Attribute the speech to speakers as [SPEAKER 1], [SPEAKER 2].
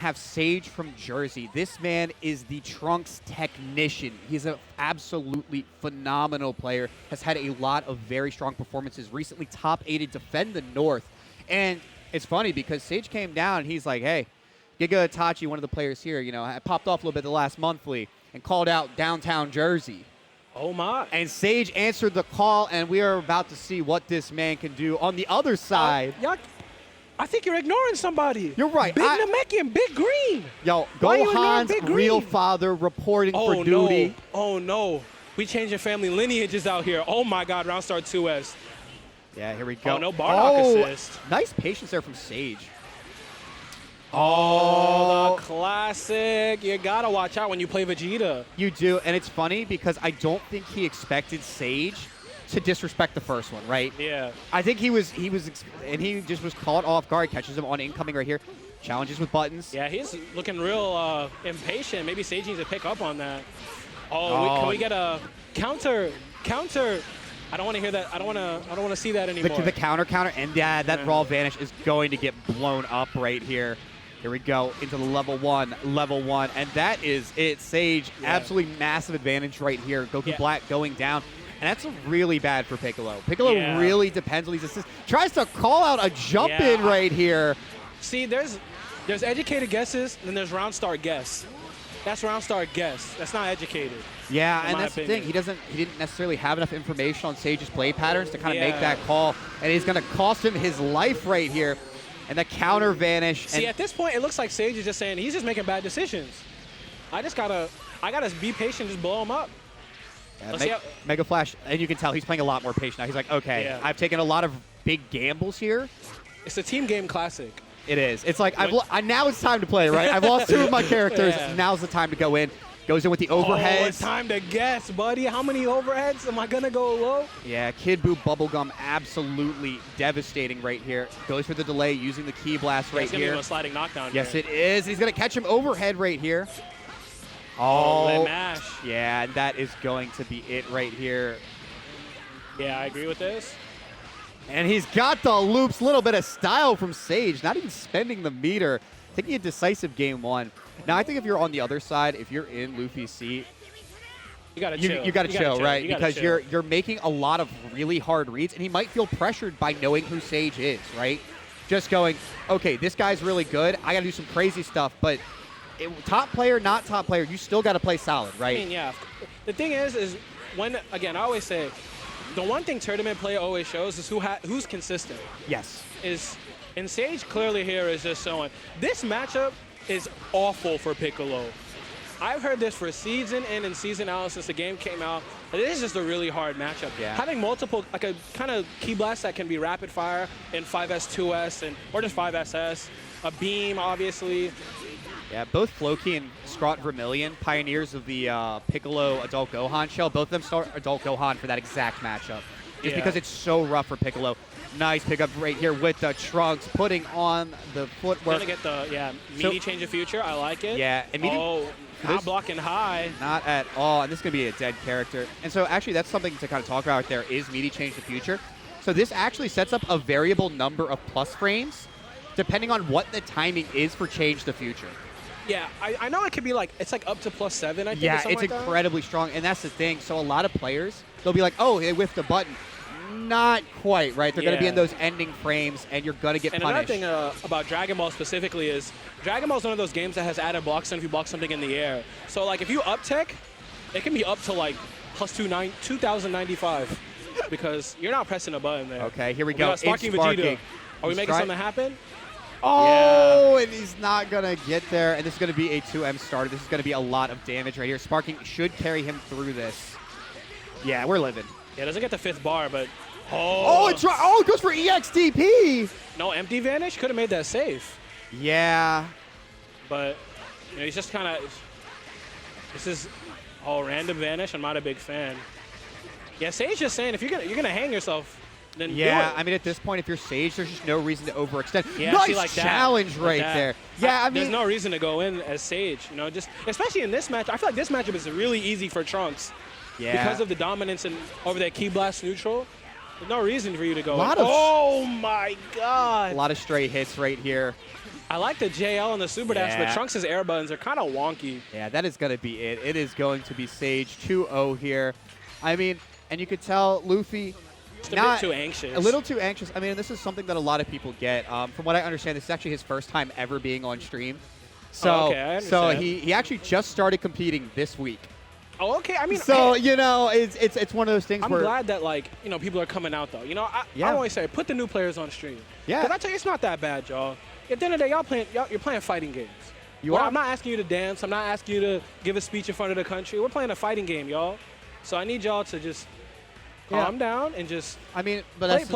[SPEAKER 1] have SaGe from Jersey. This man is the Trunks technician. He's an absolutely phenomenal player, has had a lot of very strong performances, recently top 8 to defend the North. And it's funny because SaGe came down and he's like, hey, Giga Itachi, one of the players here, you know, I popped off a little bit the last monthly and called out downtown Jersey.
[SPEAKER 2] Oh my.
[SPEAKER 1] And SaGe answered the call, and we are about to see what this man can do on the other side.
[SPEAKER 2] I think you're ignoring somebody.
[SPEAKER 1] You're right.
[SPEAKER 2] Big Namekian, Big Green.
[SPEAKER 1] Yo,
[SPEAKER 2] Why you ignoring
[SPEAKER 1] Gohan's
[SPEAKER 2] Big Green?
[SPEAKER 1] real father reporting for duty.
[SPEAKER 2] No. Oh, no. We changing family lineages out here. Oh, my God. Round start 2S.
[SPEAKER 1] Yeah, here we go.
[SPEAKER 2] Oh, no Bardock assist.
[SPEAKER 1] Nice patience there from SaGe.
[SPEAKER 2] Oh, the classic. You got to watch out when you play Vegeta.
[SPEAKER 1] You do, and it's funny because I don't think he expected SaGe to disrespect the first one, right?
[SPEAKER 2] Yeah.
[SPEAKER 1] I think he just was caught off guard, catches him on incoming right here. Challenges with buttons.
[SPEAKER 2] Yeah, he's looking real impatient. Maybe SaGe needs to pick up on that. Oh, can we get a counter? I don't want to hear that. I don't want to see that anymore.
[SPEAKER 1] The counter, and yeah, that raw vanish is going to get blown up right here. Here we go into the level one, and that is it. SaGe, absolutely massive advantage right here. Goku Black going down. And that's really bad for Piccolo. Piccolo really depends on these assists. Tries to call out a jump in right here.
[SPEAKER 2] See, there's educated guesses, and then there's round start guess. That's round start guess. That's not educated.
[SPEAKER 1] Yeah, and that's the thing. He didn't necessarily have enough information on SaGe's play patterns to kind of make that call. And he's going to cost him his life right here. And the counter vanish.
[SPEAKER 2] See, at this point, it looks like SaGe is just saying he's just making bad decisions. I gotta be patient, just blow him up.
[SPEAKER 1] Mega Flash, and you can tell he's playing a lot more patient now. He's like, okay, I've taken a lot of big gambles here.
[SPEAKER 2] It's a team game classic.
[SPEAKER 1] It is. It's like, now it's time to play, right? I've lost 2 of my characters. Now's the time to go in. Goes in with the overheads.
[SPEAKER 2] Oh, it's time to guess, buddy. How many overheads am I going to go low?
[SPEAKER 1] Yeah, Kid Buu Bubblegum absolutely devastating right here. Goes for the delay using the Ki Blast right
[SPEAKER 2] here. It's going to be a sliding knockdown.
[SPEAKER 1] Yes, it is. He's going to catch him overhead right here.
[SPEAKER 2] Oh, mash.
[SPEAKER 1] Yeah, and that is going to be it right here.
[SPEAKER 2] Yeah, I agree with this.
[SPEAKER 1] And he's got the loops, little bit of style from SaGe, not even spending the meter. Taking a decisive game 1. Now, I think if you're on the other side, if you're in Luffy's seat,
[SPEAKER 2] you got to chill.
[SPEAKER 1] You got to chill, right? Because you're making a lot of really hard reads, and he might feel pressured by knowing who SaGe is, right? Just going, okay, this guy's really good. I got to do some crazy stuff, but top player, not top player, you still got to play solid, right?
[SPEAKER 2] I mean, yeah. The thing is when, again, I always say, the one thing tournament play always shows is who's consistent.
[SPEAKER 1] Yes.
[SPEAKER 2] And SaGe clearly here is just showing. This matchup is awful for Piccolo. I've heard this for season in and season out since the game came out. It is just a really hard matchup.
[SPEAKER 1] Yeah.
[SPEAKER 2] Having multiple, like a kind of Ki Blast that can be rapid fire in 5S, 2S, or just 5SS. A beam, obviously.
[SPEAKER 1] Yeah, both Floki and Scrot Vermilion, pioneers of the Piccolo Adult Gohan shell. Both of them start Adult Gohan for that exact matchup. Just because it's so rough for Piccolo. Nice pickup right here with the Trunks, putting on the footwork.
[SPEAKER 2] Gonna get the, meaty change of future. I like it.
[SPEAKER 1] Yeah. And
[SPEAKER 2] not blocking high.
[SPEAKER 1] Not at all. And this is going to be a dead character. And so actually that's something to kind of talk about there is meaty change the future. So this actually sets up a variable number of plus frames depending on what the timing is for change the future.
[SPEAKER 2] Yeah, I know it could be like, it's like up to +7, I think.
[SPEAKER 1] Yeah, it's
[SPEAKER 2] like
[SPEAKER 1] incredibly strong. And that's the thing. So a lot of players, they'll be like, oh, they whiffed a button. Not quite, right? They're going to be in those ending frames, and you're going to get punished.
[SPEAKER 2] And another thing about Dragon Ball specifically is, Dragon Ball is one of those games that has added blocks if you block something in the air. So, like, if you up tech, it can be up to, like, plus 2,095 because you're not pressing a button there.
[SPEAKER 1] Okay, here we go.
[SPEAKER 2] Sparking Vegeta. Are we making something happen?
[SPEAKER 1] Oh, and he's not going to get there. And this is going to be a 2M starter. This is going to be a lot of damage right here. Sparking should carry him through this. Yeah, we're living.
[SPEAKER 2] Yeah, doesn't get the 5th bar, but...
[SPEAKER 1] it goes for EXDP.
[SPEAKER 2] No, empty vanish? Could have made that safe.
[SPEAKER 1] Yeah.
[SPEAKER 2] But, he's just kind of... This is all random vanish. I'm not a big fan. Yeah, SaGe just saying, if you're gonna hang yourself, then do it.
[SPEAKER 1] I mean, at this point, if you're SaGe, there's just no reason to overextend.
[SPEAKER 2] Yeah,
[SPEAKER 1] nice
[SPEAKER 2] see, like
[SPEAKER 1] challenge right there. Yeah, I mean...
[SPEAKER 2] There's no reason to go in as SaGe, just... Especially in this match, I feel like this matchup is really easy for Trunks.
[SPEAKER 1] Yeah.
[SPEAKER 2] Because of the dominance over that Ki Blast neutral, there's no reason for you to go.
[SPEAKER 1] Oh my God!
[SPEAKER 2] A lot of
[SPEAKER 1] straight hits right here.
[SPEAKER 2] I like the JL and the super dash, but
[SPEAKER 1] Yeah.
[SPEAKER 2] Trunks' air buttons are kind of wonky.
[SPEAKER 1] Yeah, that is going to be it. It is going to be SaGe 2-0 here. I mean, and you could tell Luffy
[SPEAKER 2] Just a
[SPEAKER 1] not
[SPEAKER 2] bit too anxious.
[SPEAKER 1] a little too anxious. I mean, this is something that a lot of people get. From what I understand, this is actually his first time ever being on stream. So,
[SPEAKER 2] Oh, okay, I understand.
[SPEAKER 1] he actually just started competing this week.
[SPEAKER 2] Oh, okay. I mean,
[SPEAKER 1] So
[SPEAKER 2] hey,
[SPEAKER 1] you know, it's one of those things
[SPEAKER 2] I'm
[SPEAKER 1] where
[SPEAKER 2] glad that, like, you know, people are coming out, though. You know,
[SPEAKER 1] Yeah.
[SPEAKER 2] I always say, put the new players on stream.
[SPEAKER 1] Yeah.
[SPEAKER 2] Because I tell you, it's not that bad, y'all. At the end of the day, you're playing fighting games.
[SPEAKER 1] You are.
[SPEAKER 2] I'm not asking you to dance. I'm not asking you to give a speech in front of the country. We're playing a fighting game, y'all. So I need y'all to just calm down and just
[SPEAKER 1] I mean, but
[SPEAKER 2] play,
[SPEAKER 1] that's